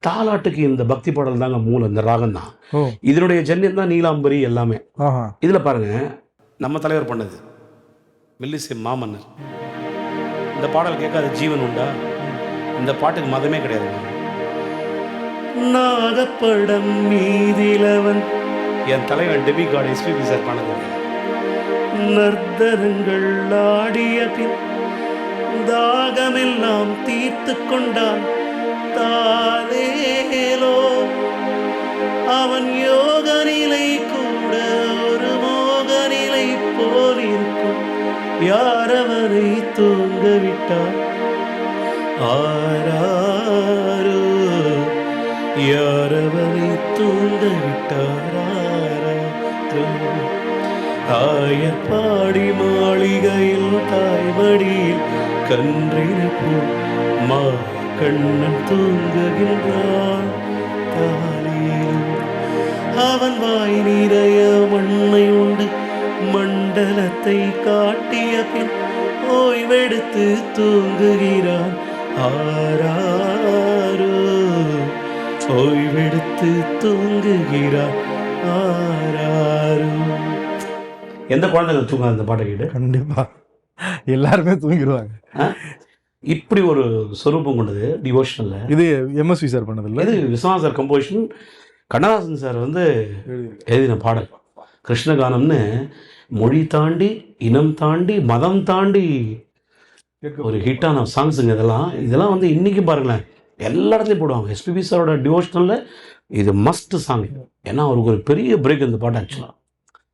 தாலாட்டுக்கு இந்த பக்தி பாடல் தாங்க மூலம், இந்த ராகம் தான். ஓ இதனுடைய ஜன்யம் தான் நீலாம்பரி எல்லாமே. ஆஹா இதில் பாருங்க, நம்ம தலைவர் பண்ணது மெல்லிசை மாமன்னர். இந்த பாடல் கேட்காத ஜீவன் உண்டா? இந்த பாட்டுக்கு மதமே கிடையாதுங்க. நாகப்படம் மீதிலவன், என் தலைவன் டெபி காட் எஸ்பிபி சார் பண்ணது. நர்த்தனங்கள் ஆடிய பின் தாகமெல்லாம் தீர்த்து கொண்டான் தாலேலோ. அவன் யோக நிலை கூட ஒரு மோக நிலை போல் இருக்கும். யார் அவனை தூங்க விட்டார்? ஆராரோ, யார் அவனை தூங்க விட்டாரோ? ஆயப்பாடி மாளிகையில் தாய்மடியில் கன்றிருப்போ மா கண்ணன் தூங்குகின்றான் தாலியில். அவன் வாய் நிறைய மண்ணை உண்டு மண்டலத்தை காட்டிய பின் ஓய்வெடுத்து தூங்குகிறான். ஆராரோ, ஓய்வெடுத்து தூங்குகிறான். ஆராரோ. எந்த குழந்தைகள் தூங்காது இந்த பாட்டை கேட்டு? கண்டிப்பா எல்லாருமே தூங்கிடுவாங்க. இப்படி ஒரு சொரூபம் கொண்டது டிவோஷனல்ல. இது எம்எஸ்வி சார் பண்ணது இல்லை, இது Viswanath sir composition. Kannadasan sir வந்து எழுதின பாடல் கிருஷ்ணகானம்னு. மொழி தாண்டி, இனம் தாண்டி, மதம் தாண்டி ஒரு ஹிட்டான சாங்ஸுங்க இதெல்லாம் வந்து இன்றைக்கி பாருங்களேன் எல்லா இடத்துலையும் போடுவாங்க. எஸ்பிபி சாரோட டிவோஷனலில் இது மஸ்ட் சாங். ஏன்னா அவருக்கு ஒரு பெரிய பிரேக் இந்த பாட்டு ஆக்சுவலாக.